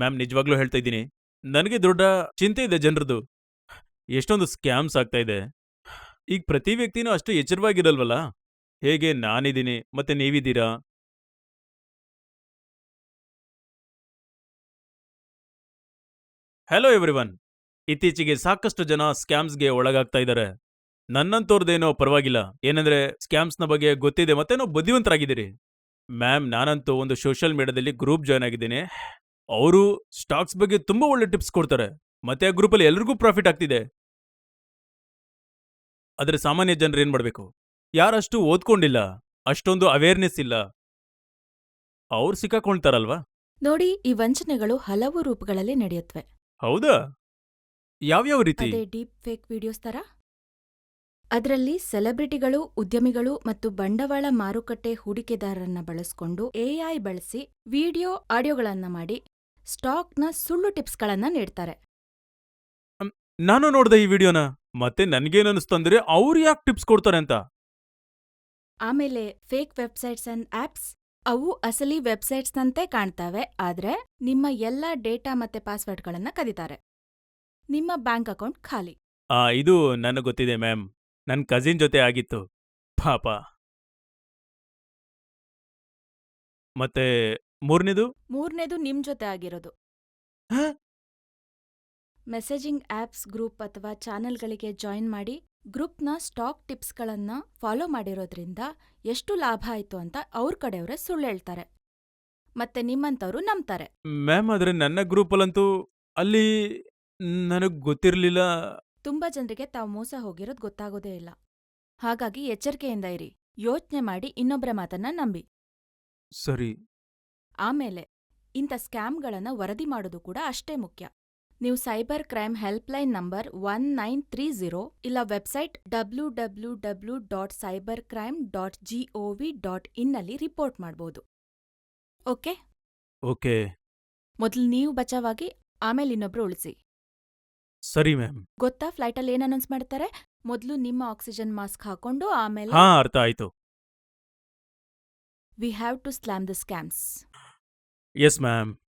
Ma'am ನಿಜವಾಗ್ಲೂ ಹೇಳ್ತಾ ಇದ್ದೀನಿ, ನನಗೆ ದೊಡ್ಡ ಚಿಂತೆ ಇದೆ ಜನರದು. ಎಷ್ಟೊಂದು ಸ್ಕ್ಯಾಮ್ಸ್ ಆಗ್ತಾ ಇದೆ. ಈಗ ಪ್ರತಿ ವ್ಯಕ್ತಿನೂ ಅಷ್ಟು ಎಚ್ಚರವಾಗಿರಲ್ವಲ್ಲ? ಹೇಗೆ ನಾನಿದ್ದೀನಿ ಮತ್ತೆ ನೀವಿದ್ದೀರಾ? Hello everyone. ಇತ್ತೀಚೆಗೆ ಸಾಕಷ್ಟು ಜನ ಸ್ಕ್ಯಾಮ್ಸ್ಗೆ ಒಳಗಾಗ್ತಾ ಇದ್ದಾರೆ. ನನ್ನಂತೋರ್ದೇನೋ ಪರವಾಗಿಲ್ಲ. ಏನಂದ್ರೆ ಸ್ಕ್ಯಾಮ್ಸ್ನ ಬಗ್ಗೆ ಗೊತ್ತಿದೆ ಮತ್ತೇನೋ ಬುದ್ಧಿವಂತರಾಗಿದ್ದೀರಿ. ಮ್ಯಾಮ್, ನಾನಂತೂ ಒಂದು ಸೋಷಿಯಲ್ ಮೀಡಿಯಾದಲ್ಲಿ ಗ್ರೂಪ್ ಜಾಯ್ನ್ ಆಗಿದ್ದೀನಿ. ಅವರು ಸ್ಟಾಕ್ಸ್ ಬಗ್ಗೆ ತುಂಬಾ ಒಳ್ಳೆ ಟಿಪ್ಸ್ ಕೊಡ್ತಾರೆ. ಮತ್ತೆ ಆ ಗ್ರೂಪಲ್ಲಿ ಎಲ್ರಿಗೂ ಪ್ರಾಫಿಟ್ ಆಗ್ತಿದೆ. ಆದ್ರೆ ಸಾಮಾನ್ಯ ಜನರು ಏನ್ ಮಾಡ್ಬೇಕು? ಯಾರಷ್ಟು ಓದ್ಕೊಂಡಿಲ್ಲ, ಅಷ್ಟೊಂದು ಅವೇರ್ನೆಸ್ ಇಲ್ಲ, ಅವ್ರು ಸಿಕ್ಕಾಕೊಳ್ತಾರಲ್ವಾ? ನೋಡಿ, ಈ ವಂಚನೆಗಳು ಹಲವು ರೂಪಗಳಲ್ಲಿ ನಡೆಯುತ್ತವೆ. ಹೌದಾ? ಯಾವ್ಯಾವ ರೀತಿ? ಅದೇ ಡೀಪ್ ಫೇಕ್ ವಿಡಿಯೋಸ್ ತರ. ಅದರಲ್ಲಿ ಸೆಲೆಬ್ರಿಟಿಗಳು, ಉದ್ಯಮಿಗಳು ಮತ್ತು ಬಂಡವಾಳ ಮಾರುಕಟ್ಟೆ ಹೂಡಿಕೆದಾರರನ್ನ ಬಳಸ್ಕೊಂಡು ಎಐ ಬಳಸಿ ವಿಡಿಯೋ, ಆಡಿಯೋಗಳನ್ನ ಮಾಡಿ ಸ್ಟಾಕ್ನ ಸುಳ್ಳು ಟಿಪ್ಸ್ಗಳನ್ನ ನೀಡ್ತಾರೆ. ನಾನು ನೋಡ್ದೆ ಈ ವಿಡಿಯೋನ. ಮತ್ತೆ ನನ್ಗೇನನ್ನಿಸ್ತಂದ್ರೆ ಅವ್ರು ಯಾಕೆ ಟಿಪ್ಸ್ ಕೊಡ್ತಾರೆ ಅಂತ. ಆಮೇಲೆ ಫೇಕ್ ವೆಬ್ಸೈಟ್ಸ್ ಅಂಡ್ ಆಪ್ಸ್, ಅವು ಅಸಲಿ ವೆಬ್ಸೈಟ್ಸ್ನಂತೆ ಕಾಣ್ತವೆ, ಆದ್ರೆ ನಿಮ್ಮ ಎಲ್ಲ ಡೇಟಾ ಮತ್ತೆ ಪಾಸ್ವರ್ಡ್ಗಳನ್ನ ಕದೀತಾರೆ. ನಿಮ್ಮ ಬ್ಯಾಂಕ್ ಅಕೌಂಟ್ ಖಾಲಿ. ಇದು ನನಗೆ ಗೊತ್ತಿದೆ ಮ್ಯಾಮ್. ನನ್ ಕಸಿನ್ ಜೊತೆ ಆಗಿತ್ತು. ಪಾಪ. ಮತ್ತೆ ಮೂರನೇದು? ಮೂರನೇದು ನಿಮ್ ಜೊತೆ ಆಗಿರೋದು. ಮೆಸೇಜಿಂಗ್ ಆಪ್ಸ್, ಗ್ರೂಪ್ ಅಥವಾ ಚಾನೆಲ್ಗಳಿಗೆ ಜಾಯಿನ್ ಮಾಡಿ ಗ್ರೂಪ್ನ ಸ್ಟಾಕ್ ಟಿಪ್ಸ್ಗಳನ್ನ ಫಾಲೋ ಮಾಡಿರೋದ್ರಿಂದ ಎಷ್ಟು ಲಾಭ ಆಯ್ತು ಅಂತ ಅವ್ರ ಕಡೆಯವರೇ ಸುಳ್ಳು ಹೇಳ್ತಾರೆ. ಮತ್ತೆ ನಿಮ್ಮಂತವ್ರು ನಂಬ್ತಾರೆ. ಮ್ಯಾಮ್, ಆದ್ರೆ ನನ್ನ ಗ್ರೂಪಲ್ಲಂತೂ ಅಲ್ಲಿ ನನಗ್ ಗೊತ್ತಿರ್ಲಿಲ್ಲ. ತುಂಬಾ ಜನರಿಗೆ ತಾವು ಮೋಸ ಹೋಗಿರೋದ್ ಗೊತ್ತಾಗೋದೇ ಇಲ್ಲ. ಹಾಗಾಗಿ ಎಚ್ಚರಿಕೆಯಿಂದ ಇರಿ. ಯೋಚ್ನೆ ಮಾಡಿ ಇನ್ನೊಬ್ರ ಮಾತನ್ನ ನಂಬಿ. ಸರಿ. ಆಮೇಲೆ ಇಂಥ ಸ್ಕ್ಯಾಮ್ಗಳನ್ನ ವರದಿ ಮಾಡೋದು ಕೂಡ ಅಷ್ಟೇ ಮುಖ್ಯ. ನೀವು ಸೈಬರ್ ಕ್ರೈಮ್ ಹೆಲ್ಪ್ಲೈನ್ ನಂಬರ್ 1930 ಇಲ್ಲ ವೆಬ್ಸೈಟ್ www.cybercrime.gov.in ನಲ್ಲಿ ರಿಪೋರ್ಟ್ ಮಾಡ್ಬೋದು. ಓಕೆ? ಓಕೆ. ಮೊದಲು ನೀವು ಬಚಾವಾಗಿ, ಆಮೇಲೆ ಇನ್ನೊಬ್ರು ಉಳಿಸಿ. ಸರಿ ಮ್ಯಾಮ್. ಗೊತ್ತಾ ಫ್ಲೈಟಲ್ಲಿ ಏನ್ ಅನೌನ್ಸ್ ಮಾಡ್ತಾರೆ? ಮೊದಲು ನಿಮ್ಮ ಆಕ್ಸಿಜನ್ ಮಾಸ್ಕ್ ಹಾಕೊಂಡು ಆಮೇಲೆ ಹಾ, ಅರ್ಥ ಆಯ್ತು. We have to slam the scams. Yes ma'am.